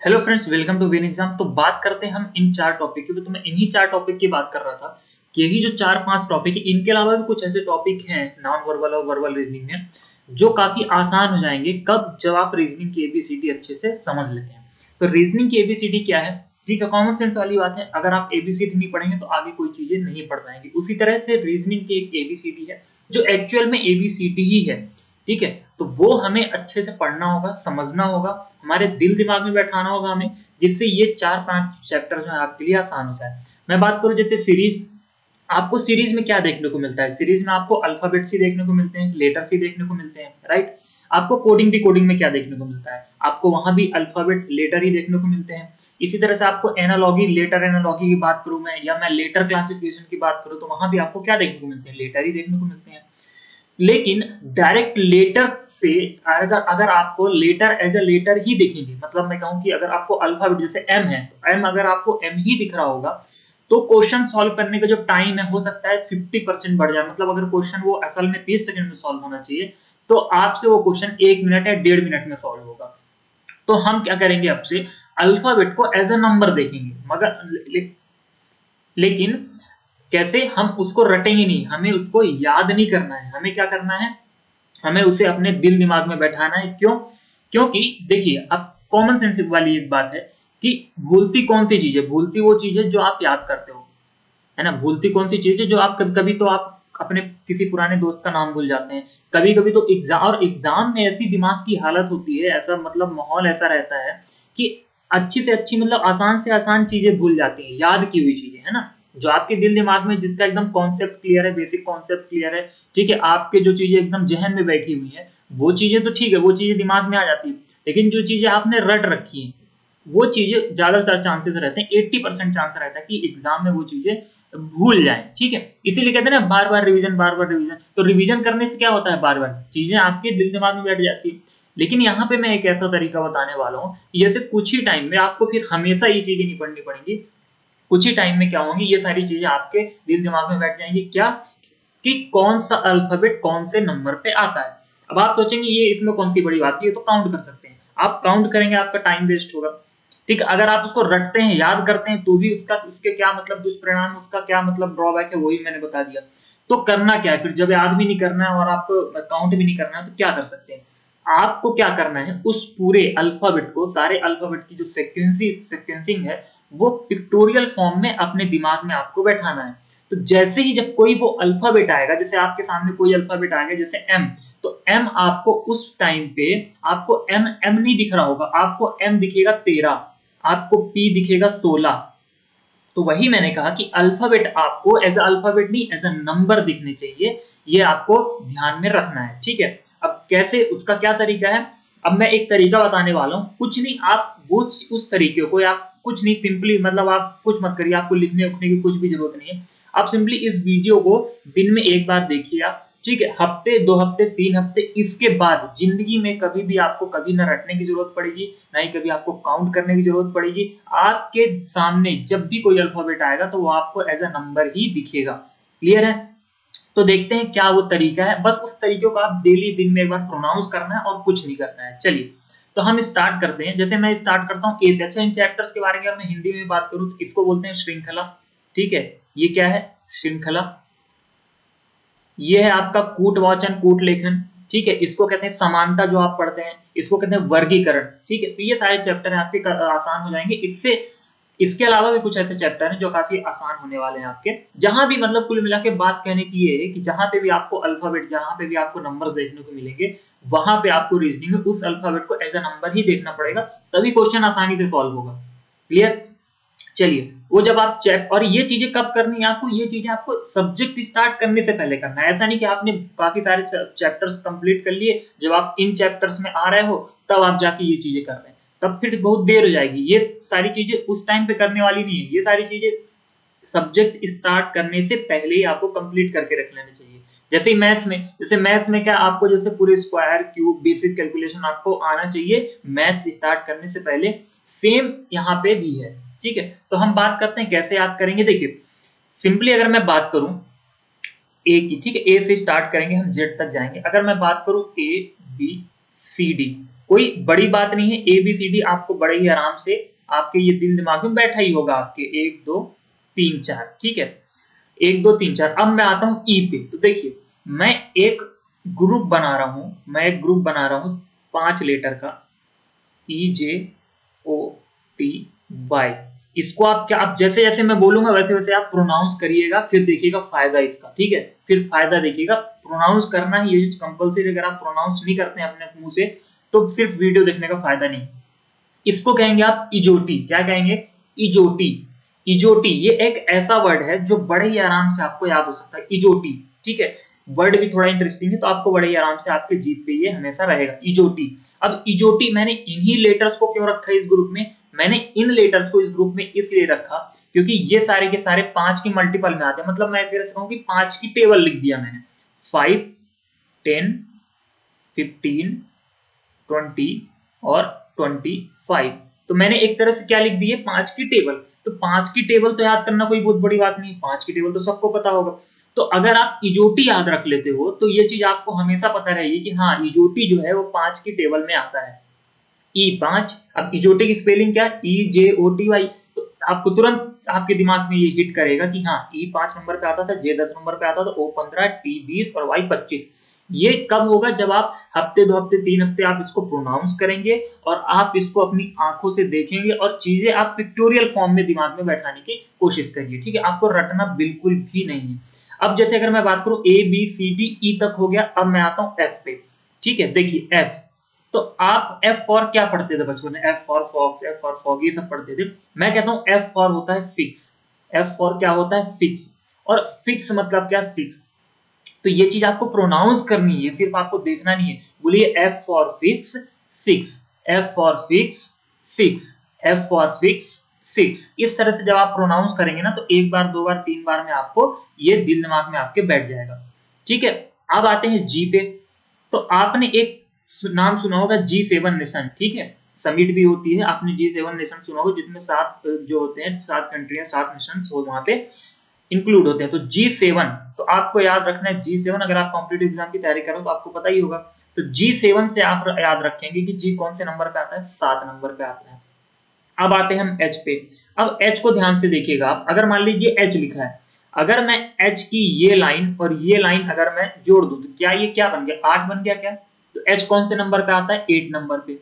Hello friends, welcome to Win Exam. तो बात करते हैं हम इन चार टॉपिक की। तो मैं इन्हीं चार टॉपिक की बात कर रहा था कि यही जो चार पांच टॉपिक है, इनके अलावा भी कुछ ऐसे टॉपिक हैं नॉन वर्बल और वर्बल रीजनिंग में जो काफी आसान हो जाएंगे कब, जब आप रीजनिंग की एबीसीडी अच्छे से समझ लेते हैं। तो रीजनिंग की एबीसीडी क्या है? ठीक है, कॉमन सेंस वाली बात है। अगर आप एबीसीडी नहीं पढ़ेंगे तो आगे कोई चीजें नहीं पढ़ पाएंगे। उसी तरह से रीजनिंग की एक एबीसीडी है जो एक्चुअल में एबीसीडी ही है। ठीक है, तो वो हमें अच्छे से पढ़ना होगा, समझना होगा, हमारे दिल दिमाग में बैठाना होगा हमें, जिससे ये चार पांच चैप्टर जो है आपके लिए आसान हो जाए। मैं बात करूं जैसे सीरीज, आपको सीरीज में क्या देखने को मिलता है? सीरीज में आपको अल्फाबेट सी देखने को मिलते हैं, लेटर सी देखने को मिलते हैं, राइट। आपको कोडिंग डिकोडिंग में क्या देखने को मिलता है? आपको वहां भी अल्फाबेट लेटर ही देखने को मिलते हैं। इसी तरह से आपको एनालॉगी, लेटर एनालॉगी की बात करूं मैं, या मैं लेटर क्लासिफिकेशन की बात करूं, तो वहां भी आपको क्या देखने को मिलते हैं? लेटर ही देखने को मिलते हैं। लेकिन डायरेक्ट लेटर से अगर अगर आपको लेटर एज अ लेटर ही देखेंगे, मतलब मैं कहूं कि अगर आपको अल्फाबेट जैसे एम है, तो एम अगर आपको एम ही दिख रहा होगा तो क्वेश्चन सॉल्व करने का जो टाइम है हो सकता है 50% बढ़ जाए। मतलब अगर क्वेश्चन वो असल में 30 सेकंड में सॉल्व होना चाहिए तो आपसे वो क्वेश्चन 1 मिनट या 1.5 मिनट में सॉल्व होगा। तो हम क्या करेंगे, अब से अल्फाबेट को एज अ नंबर देखेंगे, मगर लेकिन कैसे? हम उसको रटेंगे नहीं, हमें उसको याद नहीं करना है। हमें क्या करना है? हमें उसे अपने दिल दिमाग में बैठाना है। क्यों? क्योंकि देखिए, अब कॉमन सेंस वाली एक बात है कि भूलती कौन सी चीज है? भूलती वो चीज है जो आप याद करते हो, है ना। भूलती कौन सी चीज है? जो आप कभी कभी तो आप अपने किसी पुराने दोस्त का नाम भूल जाते हैं, कभी कभी तो एग्जाम, और एग्जाम में ऐसी दिमाग की हालत होती है, ऐसा मतलब माहौल ऐसा रहता है कि अच्छी से अच्छी, मतलब आसान से आसान चीजें भूल जाती हैं, याद की हुई चीजें, है ना। जो आपके दिल दिमाग में, जिसका एकदम कॉन्सेप्ट क्लियर है, बेसिक कॉन्सेप्ट क्लियर है, ठीक है, आपके जो चीजें एकदम जहन में बैठी हुई है, वो चीजें तो ठीक है, वो चीजें दिमाग में आ जाती है। लेकिन जो चीजें आपने रट रखी है, वो चीजें ज्यादातर चांसेस रहते हैं, 80% चांस रहता है कि एग्जाम में वो चीजें भूल जाए। ठीक है, इसीलिए कहते हैं ना बार बार रिवीजन, बार बार रिवीजन। तो रिवीजन करने से क्या होता है? बार बार चीजें आपके दिल दिमाग में बैठ जाती है। लेकिन यहाँ पे मैं एक ऐसा तरीका बताने वाला हूँ, जैसे कुछ ही टाइम में आपको फिर हमेशा ये चीजें नहीं पढ़नी पड़ेंगी। कुछ ही टाइम में क्या होंगी, ये सारी चीजें आपके दिल दिमाग में बैठ जाएंगी। क्या? कि कौन सा अल्फाबेट कौन से नंबर पे आता है। अब आप सोचेंगे ये इसमें कौन सी बड़ी बात है, ये तो काउंट कर सकते हैं। आप काउंट करेंगे, आपका टाइम वेस्ट होगा। ठीक, अगर आप उसको रटते हैं, याद करते हैं, तो भी उसका, उसके क्या मतलब दुष्परिणाम, उसका क्या मतलब ड्रॉबैक है, वही मैंने बता दिया। तो करना क्या है फिर? जब याद भी नहीं करना है और आपको काउंट भी नहीं करना है, तो क्या कर सकते हैं? आपको क्या करना है, उस पूरे अल्फाबेट को, सारे अल्फाबेट की जो सीक्वेंसिंग है, वो पिक्टोरियल फॉर्म में अपने दिमाग में आपको बैठाना है। तो जैसे ही जब कोई वो अल्फाबेट आएगा, जैसे आपके सामने कोई अल्फाबेट आएगा जैसे एम, तो एम आपको उस टाइम पे, आपको एम एम नहीं दिख रहा होगा, आपको एम दिखेगा 13, आपको पी दिखेगा 16। तो वही मैंने कहा कि अल्फाबेट आपको एज अल्फाबेट नहीं, एज अ नंबर दिखने चाहिए। ये आपको ध्यान में रखना है। ठीक है, अब कैसे, उसका क्या तरीका है? अब मैं एक तरीका बताने वाला हूँ। कुछ नहीं, आप वो उस तरीके को, आप कुछ नहीं, सिंपली मतलब आप कुछ मत करिए, आपको लिखने उखने की कुछ भी जरूरत नहीं है। आप सिंपली इस वीडियो को दिन में एक बार देखिए आप। ठीक है, हफ्ते, 2 हफ्ते, 3 हफ्ते, इसके बाद जिंदगी में कभी भी आपको कभी ना रटने की जरूरत पड़ेगी, ना ही कभी आपको काउंट करने की जरूरत पड़ेगी। आपके सामने जब भी कोई अल्फाबेट आएगा तो वो आपको एज अ नंबर ही दिखेगा। क्लियर है? तो देखते हैं क्या वो तरीका है। बस उस तरीके को आप डेली दिन में एक बार प्रोनाउंस करना है और कुछ नहीं करना है। चलिए, तो हम स्टार्ट करते हैं। जैसे मैं स्टार्ट करता हूँ ए से। अच्छा, इन चैप्टर्स के बारे में अगर मैं हिंदी में बात करूँ तो इसको बोलते हैं श्रृंखला। ठीक है, ये क्या है? श्रृंखला। ये है आपका कूट वाचन, कूट लेखन। ठीक है, इसको कहते हैं समानता, जो आप पढ़ते हैं इसको कहते हैं वर्गीकरण। ठीक है, तो ये सारे चैप्टर हैं आपके, आसान हो जाएंगे इससे। इसके अलावा भी कुछ ऐसे चैप्टर हैं जो काफी आसान होने वाले हैं आपके। जहां भी, मतलब कुल मिला के बात कहने की ये है कि जहां पे भी आपको अल्फाबेट, जहां पे भी आपको नंबर्स देखने को मिलेंगे, वहां पे आपको रीजनिंग में उस अल्फाबेट को एज अ नंबर ही देखना पड़ेगा, तभी क्वेश्चन आसानी से सॉल्व होगा। क्लियर? चलिए, वो जब आप चैप, और ये चीजें कब करनी है आपको? ये चीजें आपको सब्जेक्ट स्टार्ट करने से पहले करना है। ऐसा नहीं कि आपने काफी सारे चैप्टर्स कंप्लीट कर लिए, जब आप इन चैप्टर्स में आ रहे हो तब आप जाके ये चीजें कर रहे हैं, तब फिर बहुत देर हो जाएगी। ये सारी चीजें उस टाइम पे करने वाली नहीं है। ये सारी चीजें सब्जेक्ट स्टार्ट करने से पहले ही आपको कंप्लीट करके रख लेना चाहिए। जैसे मैथ्स में, जैसे मैथ्स में क्या आपको, जैसे पूरे स्क्वायर, क्यूब, बेसिक कैलकुलेशन आपको आना चाहिए मैथ्स स्टार्ट करने से पहले, सेम यहाँ पे भी है। ठीक है, तो हम बात करते हैं कैसे याद करेंगे। देखिए, सिंपली अगर मैं बात करूं ए की, ठीक है, ए से स्टार्ट करेंगे, हम जेड तक जाएंगे। अगर मैं बात करूं ए बी सी डी, कोई बड़ी बात नहीं है, ABCD आपको बड़े ही आराम से आपके ये दिल दिमाग में बैठा ही होगा आपके 1 2 3 4, ठीक है, 1 2 3 4। अब मैं आता हूं ई पे। तो देखिए मैं एक ग्रुप बना रहा हूं 5 लेटर का, EJOTY। इसको आप क्या, आप जैसे जैसे मैं बोलूंगा वैसे वैसे आप प्रोनाउंस करिएगा, फिर देखिएगा फायदा इसका, ठीक है, फिर फायदा देखिएगा। प्रोनाउंस करना ही ये कंपलसरी, अगर आप प्रोनाउंस नहीं करते हैं अपने मुंह से तो सिर्फ वीडियो देखने का फायदा नहीं। इसको कहेंगे आप इजोटी। क्या कहेंगे? इजोटी। इजोटी ये एक ऐसा वर्ड है जो बड़े ही आराम से आपको याद हो सकता है, इजोटी, ठीक है। वर्ड भी थोड़ा इंटरेस्टिंग है तो आपको बड़े ही आराम से आपके जीत पे ये हमेशा रहेगा, इजोटी। अब इजोटी मैंने इन्हीं लेटर्स को क्यों रखा है इस ग्रुप में? मैंने इन लेटर्स को इस ग्रुप में इसलिए रखा क्योंकि ये सारे के सारे 5 की मल्टीपल में आते हैं। मतलब मैं तेरे से कहूं कि 5 की टेबल लिख दिया मैंने, 5 10 15 20 और 25। तो मैंने एक तरह से क्या लिख दी है, 5 की टेबल। तो 5 की टेबल तो याद करना कोई बहुत बड़ी बात नहीं, 5 की टेबल तो सबको पता होगा। तो अगर आप इजोटी याद रख लेते हो तो ये चीज आपको हमेशा पता रहेगी कि हाँ इजोटी जो है वो 5 की टेबल में आता है, E5। अब इजोटी की स्पेलिंग क्या है? EJOTY। तो आपको तुरंत आपके दिमाग में ये हिट करेगा कि हाँ E5 नंबर पे आता था, J10 नंबर पे आता था, O15, T20 और Y25। ये कब होगा? जब आप हफ्ते 2 हफ्ते 3 हफ्ते आप इसको प्रोनाउंस करेंगे और आप इसको अपनी आंखों से देखेंगे और चीजें आप पिक्टोरियल फॉर्म में दिमाग में बैठाने की कोशिश करिए, ठीक है। आपको रटना बिल्कुल भी नहीं है। अब जैसे अगर मैं बात करूं ABCDE तक हो गया, अब मैं आता हूं F पे, ठीक है। देखिए F, तो आप F फॉर क्या पढ़ते थे बचपन में? F for fox, F for fog, ये सब पढ़ते थे। मैं कहता हूं F फॉर होता है फिक्स। F फॉर क्या होता है? फिक्स। और फिक्स मतलब क्या? 6। तो ये चीज आपको प्रोनाउंस करनी है, सिर्फ आपको देखना नहीं है। बोलिए F for fix 6, F for fix 6, F for fix 6। इस तरह से जब आप प्रोनाउंस करेंगे ना तो एक बार 2 बार 3 बार में आपको ये दिल दिमाग में आपके बैठ जाएगा, ठीक है। अब आते हैं जी पे। तो आपने एक नाम सुना होगा G7 नेशन, ठीक है। समिट भी होती है, आपने G7 नेशन सुना होगा जिसमें 7 जो होते हैं, 7 कंट्रियां, 7 नेशंस वो वहां पे इंक्लूड होते हैं। तो G7, तो आपको याद रखना है G7। अगर आप कॉम्पिटिटिव एग्जाम की तैयारी करो तो आपको पता ही होगा। तो G7 से आप याद रखेंगे कि G कौन से नंबर पे आता है? 7 नंबर पे आता है। अब आते हैं हम H पे। अब H को ध्यान से देखिएगा आप। अगर मान लीजिए H लिखा है, अगर मैं H की ये लाइन और ये लाइन अगर मैं जोड़ दूं तो क्या ये क्या बन गया? 8 बन गया क्या? तो H कौन से नंबर पे आता है? 8 नंबर पे।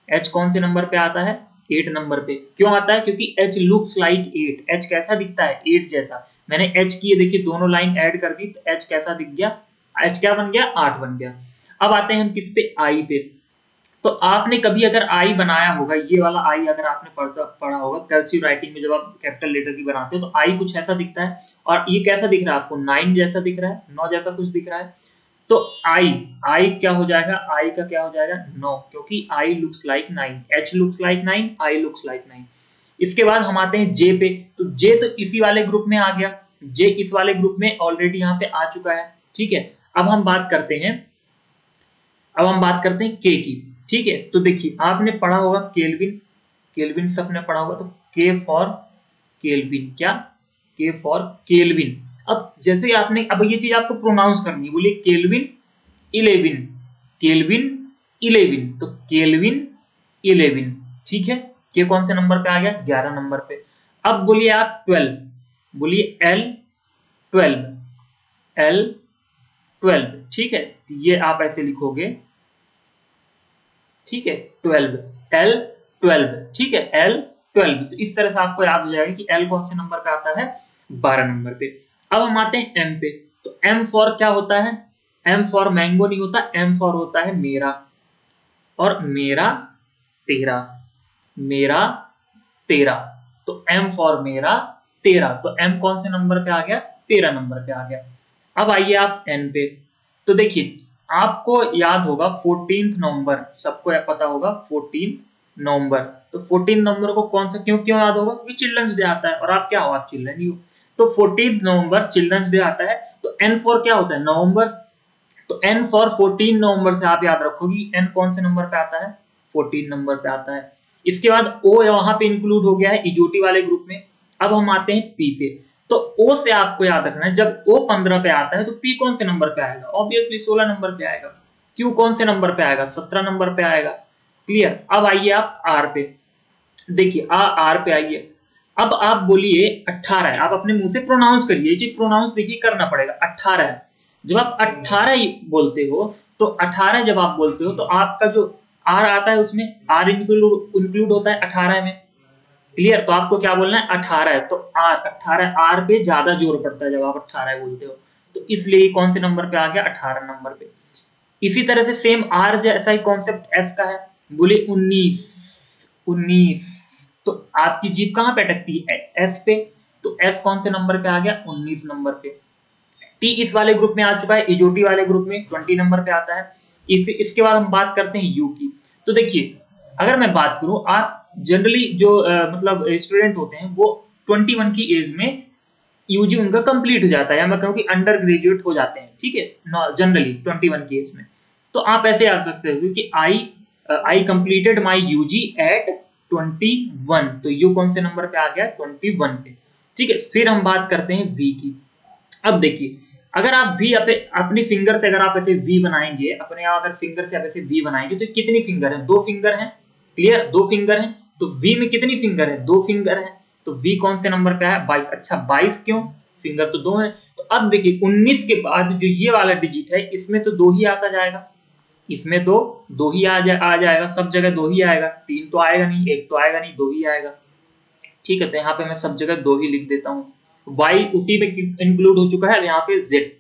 H कौन से नंबर पे आता है? 8 नंबर पे। क्यों आता है? क्योंकि H लुक्स लाइक 8। H कैसा दिखता है? 8 जैसा। मैंने H की ये देखिए दोनों लाइन ऐड कर दी तो H कैसा दिख गया? H क्या बन गया? 8 बन गया। अब आते हैं हम किस पे? I पे। तो आपने कभी अगर आई बनाया होगा, ये वाला आई अगर आपने पढ़ा होगा कर्सिव राइटिंग में, जब आप कैपिटल लेटर की बनाते हो तो आई कुछ ऐसा दिखता है। और ये कैसा दिख रहा है आपको? 9 जैसा दिख रहा है, 9 जैसा कुछ दिख रहा है। तो आई, आई क्या हो जाएगा? आई का क्या हो जाएगा? 9, क्योंकि I looks like 9, H looks like 9, I looks like 9। इसके बाद हम आते हैं जे पे। तो जे तो इसी वाले ग्रुप में आ गया, जे इस वाले ग्रुप में ऑलरेडी यहाँ पे आ चुका है, ठीक है। अब हम बात करते हैं के की, ठीक है। तो देखिए आपने पढ़ा होगा केल्विन, केल्विन सबने पढ़ा होगा। तो के फॉर केल्विन, क्या? के फॉर केल्विन। अब जैसे आपने, अब ये चीज आपको प्रोनाउंस करनी है, बोलिए केल्विन 11, केल्विन 11। तो केल्विन 11, ठीक है। के कौन से नंबर पे आ गया? 11 नंबर पे। अब बोलिए आप 12, बोलिए L12, L12, ठीक है। तो ये आप ऐसे लिखोगे, ठीक है, 12, L12, ठीक है, L12। तो इस तरह से आपको याद हो जाएगा कि L कौन से नंबर पे आता है? 12 नंबर पे। अब हम आते हैं M पे। तो M फॉर क्या होता है? M फॉर मैंगो नहीं होता, M फॉर होता है मेरा। और मेरा तेरा, मेरा तेरा। तो M फॉर मेरा तेरा। तो M कौन से नंबर पे आ गया? 13 नंबर पे आ गया। अब आइए आप N पे। तो देखिए आपको याद होगा 14 नवंबर, सबको पता होगा 14 नवंबर। तो 14 नवंबर को कौन सा क्यों क्यों याद होगा? क्योंकि चिल्ड्रंस डे आता है और आप क्या हो? आप चिल्ड्रन ही हो। तो 14 नवंबर चिल्ड्रंस डे आता है। तो N फॉर क्या होता है? नवंबर। तो N फॉर 14 नवंबर से आप याद रखोगी N कौन से नंबर पे आता है? 14 नंबर पे आता है। इसके बाद O वहां पे इंक्लूड हो गया है इजोटी वाले ग्रुप में। अब हम आते हैं P पे। तो O से आपको याद रखना है, जब O 15 पे आता है तो P कौन से नंबर पे आएगा? ऑब्वियसली 16 नंबर पे आएगा। Q कौन से नंबर पे आएगा? 17 नंबर पे आएगा। क्लियर। अब आइए आप आर पे, देखिए आर पे आइए। अब आप बोलिए 18 है, आप अपने मुंह से प्रोनाउंस करिए, ये चीज प्रोनाउंस देखिए करना पड़ेगा। 18 है, जब आप 18 बोलते हो तो 18 जब आप बोलते हो तो आपका जो आर आता है उसमें आर इंक्लूड होता है 18 में, क्लियर। तो आपको क्या बोलना है, 18 है, तो आर 18 आर पे ज्यादा जोर पड़ता है जब आप 18 बोलते हो, तो इसलिए कौन से नंबर पे आ गया, 18 नंबर पे। इसी तरह से सेम आर जैसा ही कॉन्सेप्ट एस का है, बोले 19 19, तो आपकी जीभ कहां पे अटकती है, एस पे, तो एस कौन से नंबर पे आ गया, 19 नंबर पे। टी इस वाले ग्रुप में आ चुका है, इजोटी वाले ग्रुप में 20 नंबर पे आता है। इसके बाद हम बात करते हैं यू की। तो देखिए अगर मैं बात करूं, आप जनरली जो मतलब स्टूडेंट होते हैं वो 21 की एज में यूजी उनका कंप्लीट हो जाता है, या मैं कहूं कि अंडर ग्रेजुएट हो जाते हैं, ठीक है, जनरली 21 की एज में। तो आप ऐसे आ सकते हो कि I completed my UG at 21, तो यू कौन से नंबर पे आ गया, 21 पे, ठीक है। फिर हम बात करते हैं वी की। अब देखिए अगर आप वी अपनी फिंगर से अगर आप ऐसे वी बनाएंगे, अपने आप अगर फिंगर से आप ऐसे वी बनाएंगे तो कितनी फिंगर है, 2 फिंगर है, क्लियर, 2 फिंगर है। तो वी में कितनी फिंगर है, 2 फिंगर है, तो वी कौन से नंबर पे है, 22। अच्छा 22 क्यों, फिंगर तो 2 है। तो अब देखिए 19 के बाद जो ये वाला डिजिट है इसमें तो 2 ही आता जाएगा, इसमें तो 2 ही आ जाएगा, सब जगह 2 ही आएगा, 3 तो आएगा नहीं, 1 तो आएगा नहीं, 2 ही आएगा, ठीक है। तो यहाँ पे मैं सब जगह 2 ही लिख देता हूँ। वाई उसी में इंक्लूड हो चुका है, यहाँ पे जेड।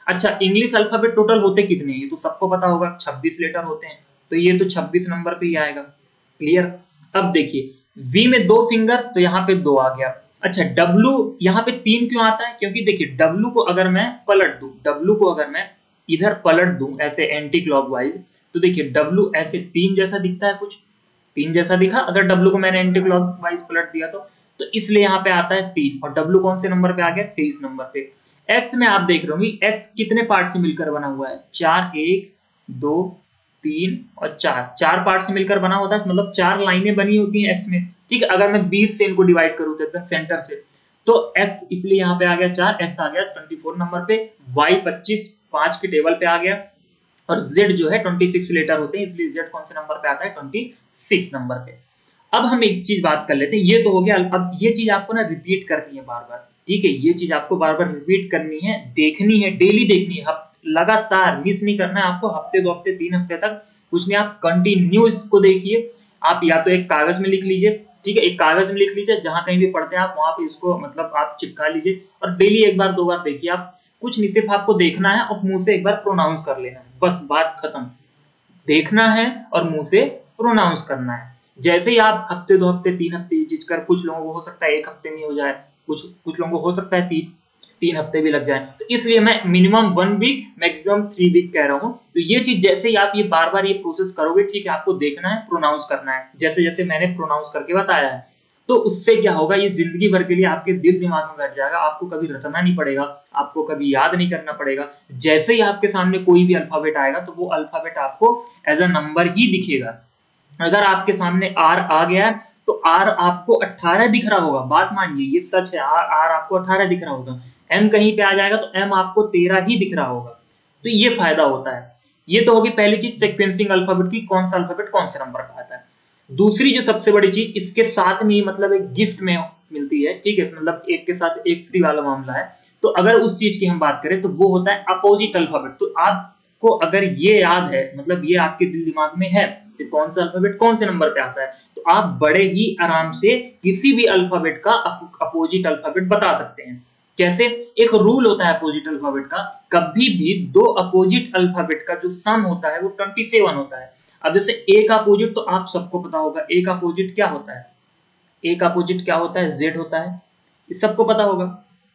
अच्छा इंग्लिश अल्फाबेट टोटल होते कितने, ये तो सबको पता होगा, 26 लेटर होते हैं, तो ये तो 26 नंबर पे ही आएगा, क्लियर। अब देखिए वी में 2 फिंगर, तो यहाँ पे 2 आ गया। अच्छा डब्लू यहाँ पे 3 क्यों आता है, क्योंकि देखिए डब्लू को अगर मैं पलट दूं, डब्लू को अगर मैं इधर पलट दूं ऐसे एंटी क्लॉकवाइज, तो देखिए डब्लू ऐसे 3 जैसा दिखता है, कुछ 3 जैसा दिखा, अगर डब्लू को मैंने एंटी क्लॉकवाइज पलट दिया तो इसलिए यहाँ पे आता है 3, और डब्लू कौन से नंबर पे आ गया, 23 नंबर पे। एक्स में आप देख रहे होंगे एक्स कितने पार्ट से मिलकर बना हुआ है, 4, 1 2 3 और 4 पार्ट से मिलकर बना होता है, मतलब 4 लाइनें बनी होती हैं एक्स में, ठीक है। अगर मैं 20 से इनको डिवाइड करूं तो एकदम सेंटर से, तो एक्स इसलिए यहाँ पे आ गया 4, एक्स आ गया 24 नंबर पे, वाई 25 5 के टेबल पे आ गया, और जेड जो है 26 लेटर होते हैं, इसलिए जेड कौन से नंबर पे आता है, 26 नंबर पे। अब हम एक चीज बात कर लेते हैं, ये तो हो गया। अब ये चीज आपको ना रिपीट करनी है बार बार, ठीक है, ये चीज आपको बार बार रिपीट करनी है, देखनी है, डेली देखनी है, लगातार मिस नहीं करना है आपको, हफ्ते 2 हफ्ते 3 हफ्ते तक कुछ नहीं, आप कंटिन्यू इसको देखिए। आप या तो एक कागज में लिख लीजिए, ठीक है, एक कागज में लिख लीजिए, जहां कहीं भी पढ़ते हैं आप वहां पे इसको मतलब आप चिपका लीजिए, और डेली 1 बार 2 बार देखिए। आप कुछ नहीं, सिर्फ आपको देखना है और मुंह से 1 बार प्रोनाउंस कर लेना है, बस बात खत्म। देखना है और मुंह से प्रोनाउंस करना है। जैसे ही आप हफ्ते 2 हफ्ते 3 हफ्ते ये चीज कर, कुछ लोगों को हो सकता है 1 हफ्ते में हो जाए, कुछ लोगों को हो सकता है 3 हफ्ते भी लग जाए, तो इसलिए मैं मिनिमम 1 वीक मैक्सिमम 3 वीक कह रहा हूँ। तो ये चीज जैसे ही आप ये बार बार ये प्रोसेस करोगे, ठीक है, आपको देखना है, प्रोनाउंस करना है, जैसे जैसे मैंने प्रोनाउंस करके बताया है, तो उससे क्या होगा, ये जिंदगी भर के लिए आपके दिल दिमाग में बैठ जाएगा, आपको कभी रटना नहीं पड़ेगा, आपको कभी याद नहीं करना पड़ेगा। जैसे ही आपके सामने कोई भी अल्फाबेट आएगा तो वो अल्फाबेट आपको एज अ नंबर ही दिखेगा। अगर आपके सामने आर आ गया है तो आर आपको 18 दिख रहा होगा, बात मानिए, ये सच है, आर आपको 18 दिख रहा होगा। एम कहीं पे आ जाएगा तो एम आपको 13 ही दिख रहा होगा, तो ये फायदा होता है। ये तो होगी पहली चीज, सीक्वेंसिंग अल्फाबेट की, कौन सा अल्फाबेट कौन से नंबर पे आता है। दूसरी जो सबसे बड़ी चीज इसके साथ में मतलब एक गिफ्ट में मिलती है, ठीक है, मतलब एक के साथ एक फ्री वाला मामला है। तो अगर उस चीज की हम बात करें तो वो होता है अपोजिट अल्फाबेट। तो आपको अगर ये याद है, मतलब ये आपके दिल दिमाग में है कि कौन सा अल्फाबेट कौन से नंबर पे आता है, तो आप बड़े ही आराम से किसी भी अल्फाबेट का अपोजिट अल्फाबेट बता सकते हैं। कैसे, एक रूल होता है अपोजिट अल्फाबेट का, कभी भी 2 अपोजिट अल्फाबेट का जो सम होता है वो 27 होता है। अब जैसे ए का अपोजिट तो आप सबको पता होगा, ए का अपोजिट क्या होता है, ए का अपोजिट क्या होता है, जेड होता है, ये सबको पता होगा,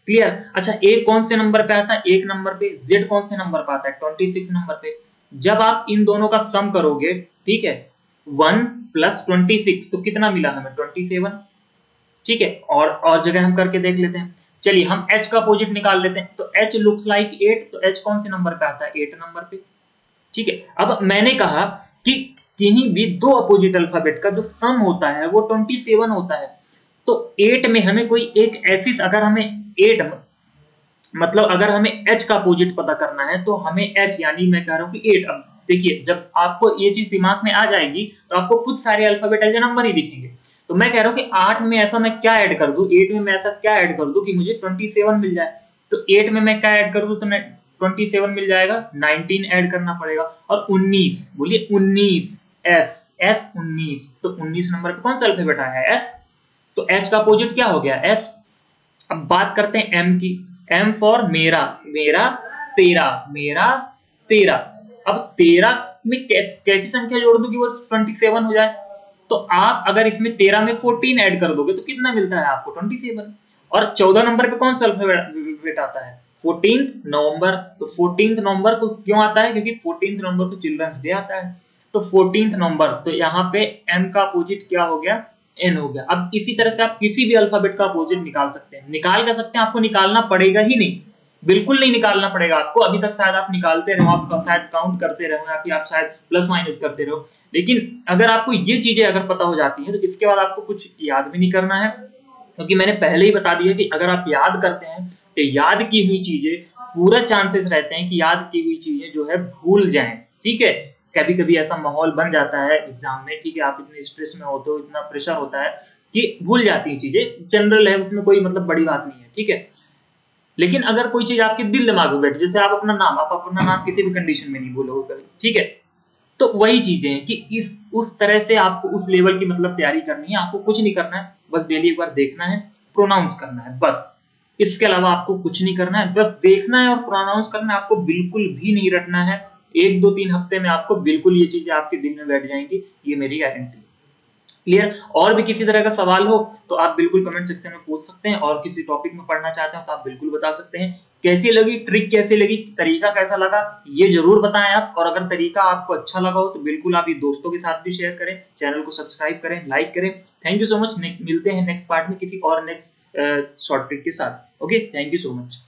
क्लियर। अच्छा ए कौन से नंबर पे आता है, 1 नंबर पे, जेड कौन से नंबर पे आता है, 26 नंबर पे। जब आप इन दोनों का सम करोगे, ठीक है, 1 + 26 तो कितना मिला हमें, 27, ठीक है। और जगह हम करके देख लेते हैं, चलिए हम h का अपोजिट निकाल लेते हैं, तो h लुक्स लाइक 8, तो h कौन से नंबर पे आता है, 8 नंबर पे, ठीक है। अब मैंने कहा कि किन्हीं भी 2 अपोजिट अल्फाबेट का जो सम होता है वो 27 होता है। तो 8 में हमें कोई एक ऐसी, अगर हमें 8 मतलब अगर हमें h का अपोजिट पता करना है तो हमें h, यानी मैं कह रहा हूं कि 8, अब देखिए जब आपको ये चीज दिमाग में आ जाएगी तो आपको खुद सारे अल्फाबेट एज ए नंबर ही दिखेंगे। तो मैं कह रहा हूँ कि 8 में ऐसा मैं क्या ऐड कर दूं, 8 में मैं ऐसा क्या ऐड कर दूं कि मुझे 27 मिल जाए। तो 8 में मैं क्या ऐड कर दूं तो मैं 27 मिल जाएगा, 19 ऐड करना पड़ेगा, और 19, बोलिए 19, एस, एस 19, तो 19 नंबर पे कौन सा अल्फाबेट आया है, एस। तो एच का अपोजिट क्या हो गया, एस। अब बात करते हैं एम की, एम फॉर मेरा, मेरा तेरा, मेरा तेरा। अब 13 में कैसी संख्या जोड़ दूं कि वो 27 हो जाए। तो आप अगर इसमें 13 में 14 ऐड कर दोगे तो कितना मिलता है आपको, 27। और 14 नंबर पे कौन सा अल्फाबेट आता है, 14 नवंबर। तो 14 नवंबर को क्यों आता है, क्योंकि 14 नवंबर को चिल्ड्रंस डे आता है। तो 14 नवंबर, तो यहाँ पे एम का अपोजिट क्या हो गया, एन हो गया। अब इसी तरह से आप किसी भी अल्फाबेट का अपोजिट निकाल सकते हैं, निकाल कर सकते हैं, आपको निकालना पड़ेगा ही नहीं, बिल्कुल नहीं निकालना पड़ेगा आपको। अभी तक शायद आप निकालते रहो, आप शायद काउंट करते रहो, या फिर आप शायद प्लस माइनस करते रहो, लेकिन अगर आपको ये चीजें अगर पता हो जाती हैं तो इसके बाद आपको कुछ याद भी नहीं करना है, क्योंकि मैंने पहले ही बता दिया कि अगर आप याद करते हैं तो याद की हुई चीजें पूरा चांसेस रहते हैं कि याद की हुई चीजें जो है भूल जाएं, ठीक है। कभी कभी ऐसा माहौल बन जाता है एग्जाम में, ठीक है, आप इतने स्ट्रेस में होते हो, इतना प्रेशर होता है कि भूल जाती हैं चीजें, जनरल है, उसमें कोई मतलब बड़ी बात नहीं है, ठीक है। लेकिन अगर कोई चीज आपके दिल दिमाग में बैठ, जैसे आप अपना नाम किसी भी कंडीशन में नहीं भूलोगे कभी, ठीक है। तो वही चीजें हैं कि इस उस तरह से आपको उस लेवल की मतलब तैयारी करनी है, आपको कुछ नहीं करना है, बस डेली एक बार देखना है, प्रोनाउंस करना है, बस। इसके अलावा आपको कुछ नहीं करना है, बस देखना है और प्रोनाउंस करना है, आपको बिल्कुल भी नहीं रटना है। 1 2 3 हफ्ते में आपको बिल्कुल ये चीजें आपके दिल में बैठ जाएंगी, ये मेरी गारंटी। क्लियर। और भी किसी तरह का सवाल हो तो आप बिल्कुल कमेंट सेक्शन में पूछ सकते हैं, और किसी टॉपिक में पढ़ना चाहते हो तो आप बिल्कुल बता सकते हैं। कैसी लगी ट्रिक, कैसी लगी, तरीका कैसा लगा, ये जरूर बताएं आप। और अगर तरीका आपको अच्छा लगा हो तो बिल्कुल आप ये दोस्तों के साथ भी शेयर करें, चैनल को सब्सक्राइब करें, लाइक करें। थैंक यू सो मच, मिलते हैं नेक्स्ट पार्ट में किसी और नेक्स्ट शॉर्ट ट्रिक के साथ। Okay, thank you so much.